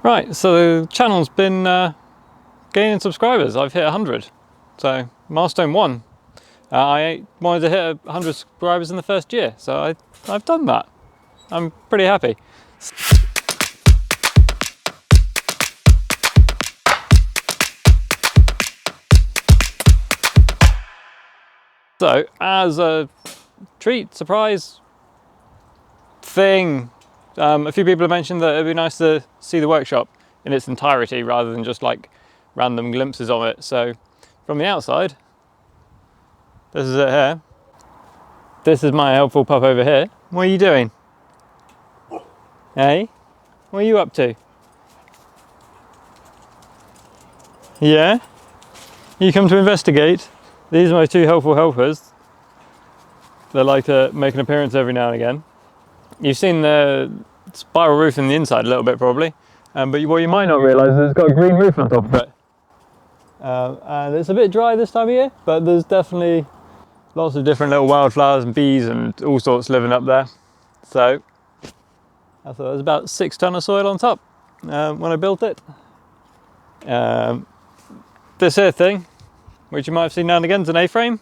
Right, so the channel's been gaining subscribers. I've hit 100, so milestone 1. I wanted to hit 100 subscribers in the first year, so I've done that. I'm pretty happy. So, as a treat, surprise thing, a few people have mentioned that it'd be nice to see the workshop in its entirety rather than just like random glimpses of it. So, from the outside, this is it here. This is my helpful pup over here. What are you doing? Hey? What are you up to? Yeah? You come to investigate? These are my two helpful helpers. They like to make an appearance every now and again. You've seen the spiral roof in the inside a little bit probably, but what you might not realise is it's got a green roof on top of it. And it's a bit dry this time of year, but there's definitely lots of different little wildflowers and bees and all sorts living up there. So I thought it was about 6 tonnes of soil on top when I built it. This here thing, which you might have seen now and again, is an A-frame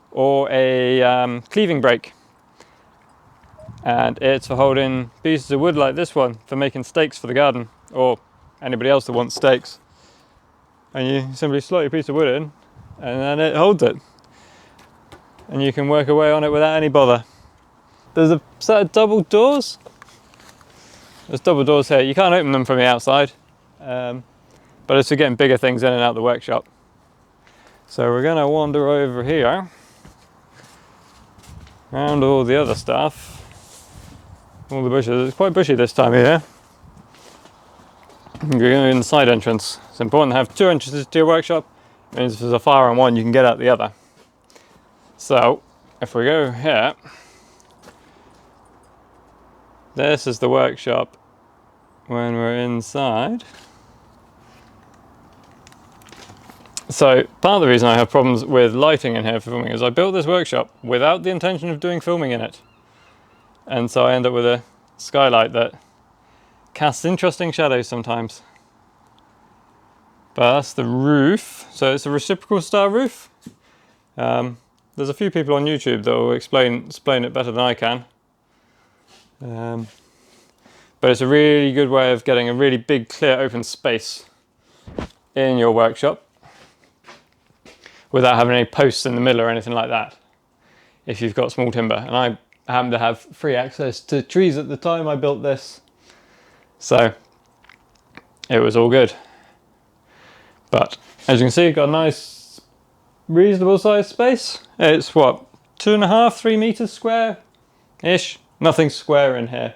or a cleaving brake. And it's for holding pieces of wood like this one for making stakes for the garden, or anybody else that wants stakes. And you simply slot your piece of wood in and then it holds it. And you can work away on it without any bother. There's a set of double doors. There's double doors here. You can't open them from the outside, but it's for getting bigger things in and out of the workshop. So we're going to wander over here, around all the other stuff. All the bushes. It's quite bushy this time of year. You're going in the side entrance. It's important to have 2 entrances to your workshop. It means if there's a fire on one, you can get out the other. So, if we go here, this is the workshop when we're inside. So, part of the reason I have problems with lighting in here for filming is I built this workshop without the intention of doing filming in it. And so I end up with a skylight that casts interesting shadows sometimes. But that's the roof. So it's a reciprocal style roof. There's a few people on YouTube that will explain it better than I can. But it's a really good way of getting a really big, clear, open space in your workshop without having any posts in the middle or anything like that, if you've got small timber. And I happen to have free access to trees at the time I built this, so it was all good. But as you can see, you've got a nice reasonable sized space. It's what, 2.5, 3 meters square ish. Nothing square in here.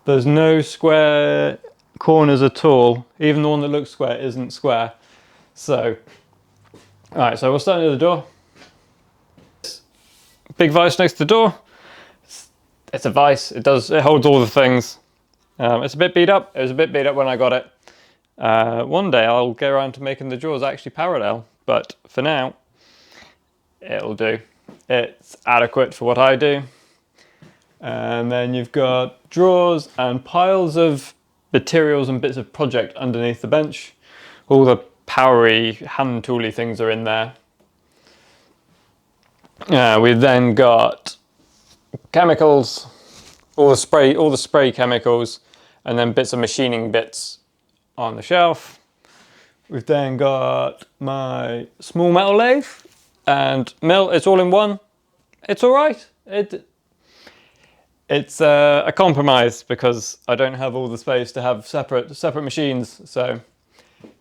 There's no square corners at all. Even the one that looks square isn't square. So alright, so we'll start near the door. Big vise next to the door. It's a vise. It holds all the things. It's a bit beat up. It was a bit beat up when I got it. One day I'll get around to making the drawers actually parallel, but for now it'll do. It's adequate for what I do. And then you've got drawers and piles of materials and bits of project underneath the bench. All the powery, hand tooly things are in there. We've then got chemicals, all the spray chemicals, and then bits of machining bits on the shelf. We've then got my small metal lathe and mill. It's all in one. It's all right. It's a compromise because I don't have all the space to have separate machines. So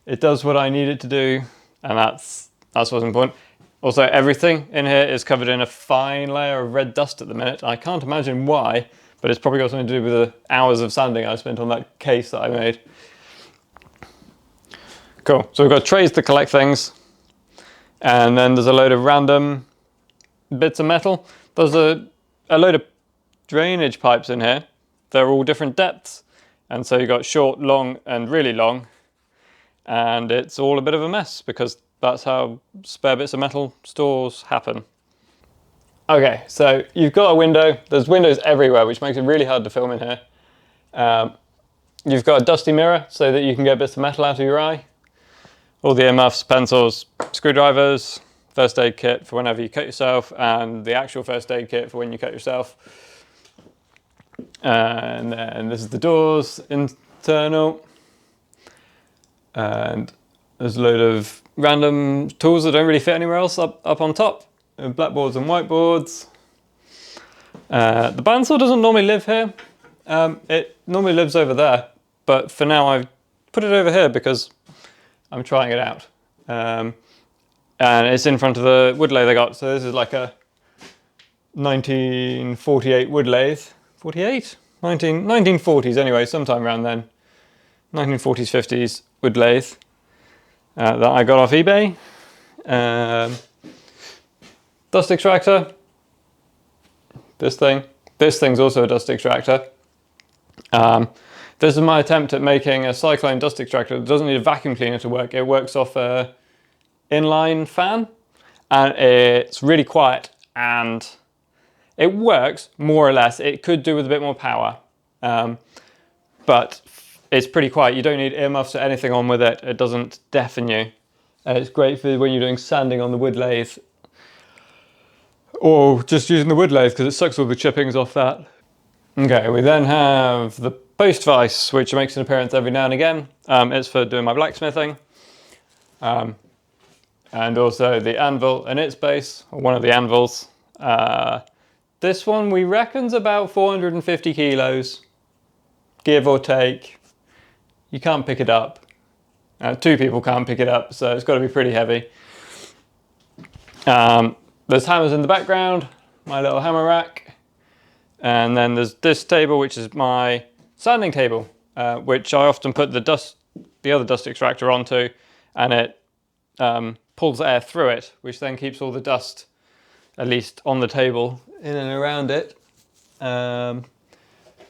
it does what I need it to do, and that's what's important. Also, everything in here is covered in a fine layer of red dust at the minute. I can't imagine why, but it's probably got something to do with the hours of sanding I spent on that case that I made. Cool, so we've got trays to collect things, and then there's a load of random bits of metal. There's a load of drainage pipes in here. They're all different depths, and so you've got short, long, and really long, and it's all a bit of a mess because that's how spare bits of metal stores happen. Okay, so you've got a window. There's windows everywhere, which makes it really hard to film in here. You've got a dusty mirror so that you can get bits of metal out of your eye. All the earmuffs, pencils, screwdrivers, first aid kit for whenever you cut yourself, and the actual first aid kit for when you cut yourself. And then this is the doors, internal. And there's a load of random tools that don't really fit anywhere else up on top. Blackboards and whiteboards. The bandsaw doesn't normally live here. It normally lives over there, but for now I've put it over here because I'm trying it out. And it's in front of the wood lathe I got. So this is like a 1948 wood lathe. 48? 1940s anyway, sometime around then. 1940s, 50s wood lathe that I got off eBay. Dust extractor. This thing's also a dust extractor. This is my attempt at making a cyclone dust extractor that doesn't need a vacuum cleaner to work. It works off a inline fan, and it's really quiet, and it works more or less. It could do with a bit more power, but it's pretty quiet. You don't need earmuffs or anything on with it. It doesn't deafen you. It's great for when you're doing sanding on the wood lathe, or just using the wood lathe because it sucks all the chippings off that. Okay, we then have the post vise, which makes an appearance every now and again. It's for doing my blacksmithing. And also the anvil and its base, or one of the anvils. This one we reckon's about 450 kilos, give or take. You can't pick it up. Two people can't pick it up, so it's got to be pretty heavy. There's hammers in the background, my little hammer rack. And then there's this table, which is my sanding table, which I often put the other dust extractor onto, and it pulls air through it, which then keeps all the dust, at least on the table, in and around it.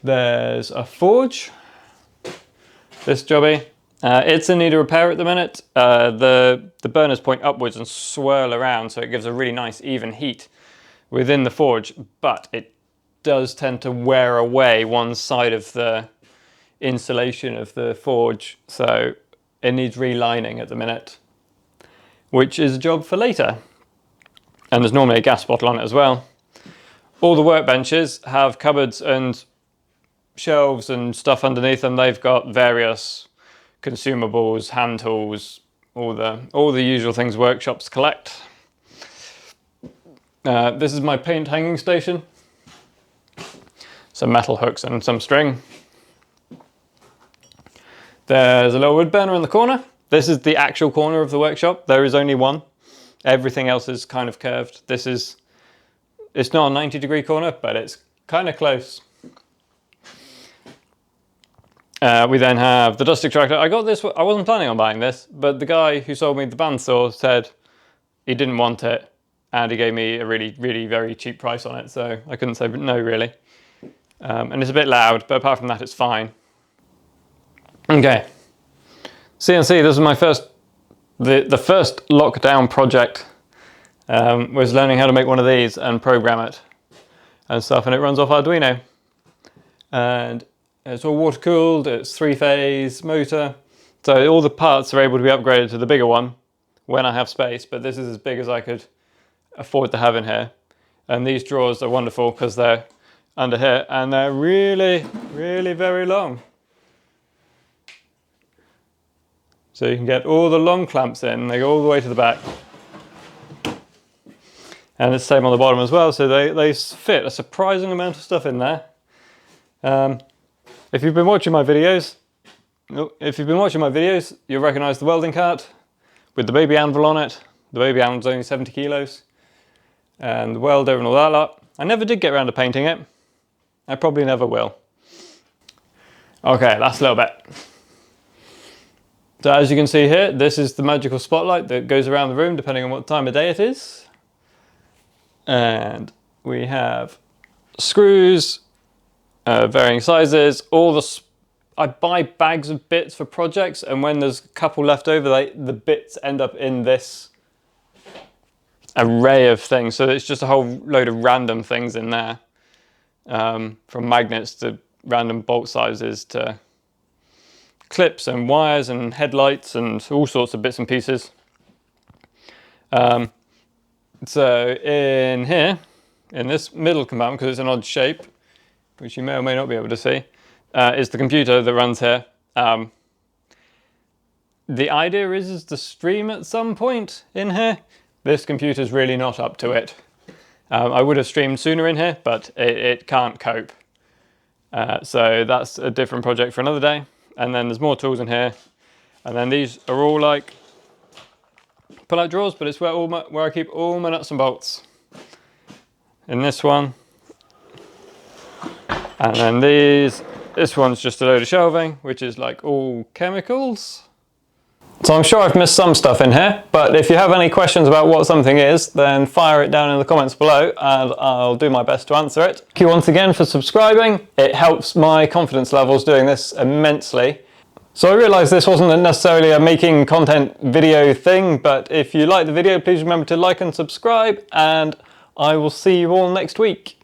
There's a forge, this jobby. It's in need of repair at the minute. The burners point upwards and swirl around, so it gives a really nice even heat within the forge, but it does tend to wear away one side of the insulation of the forge, so it needs relining at the minute, which is a job for later. And there's normally a gas bottle on it as well. All the workbenches have cupboards and shelves and stuff underneath them. They've got various consumables, hand tools, all the usual things workshops collect. This is my paint hanging station. Some metal hooks and some string. There's a little wood burner in the corner. This is the actual corner of the workshop. There is only one. Everything else is kind of curved. It's not a 90-degree corner, but it's kind of close. We then have the dust extractor. I got this, I wasn't planning on buying this, but the guy who sold me the bandsaw said he didn't want it, and he gave me a really, really very cheap price on it, so I couldn't say no, really. And it's a bit loud, but apart from that, it's fine. Okay, CNC, this is my first, the first lockdown project was learning how to make one of these and program it and stuff, and it runs off Arduino. And it's all water cooled, it's 3-phase motor, so all the parts are able to be upgraded to the bigger one when I have space, but this is as big as I could afford to have in here. And these drawers are wonderful because they're under here, and they're really, really very long. So you can get all the long clamps in, they go all the way to the back. And it's the same on the bottom as well, so they fit a surprising amount of stuff in there. If you've been watching my videos, you'll recognise the welding cart with the baby anvil on it. The baby anvil's only 70 kilos. And the welder and all that lot. I never did get around to painting it. I probably never will. Okay, last little bit. So as you can see here, this is the magical spotlight that goes around the room depending on what time of day it is. And we have screws, varying sizes, I buy bags of bits for projects, and when there's a couple left over, the bits end up in this array of things. So it's just a whole load of random things in there, from magnets to random bolt sizes to clips and wires and headlights and all sorts of bits and pieces. So in here, in this middle compartment, because it's an odd shape, which you may or may not be able to see, is the computer that runs here. The idea is to stream at some point in here. This computer's really not up to it. I would have streamed sooner in here, but it can't cope. So that's a different project for another day. And then there's more tools in here. And then these are all like pull-out drawers, but it's where I keep all my nuts and bolts. In this one. And then this one's just a load of shelving, which is like all chemicals. So I'm sure I've missed some stuff in here, but if you have any questions about what something is, then fire it down in the comments below and I'll do my best to answer it. Thank you once again for subscribing. It helps my confidence levels doing this immensely. So I realised this wasn't necessarily a making content video thing, but if you like the video, please remember to like and subscribe, and I will see you all next week.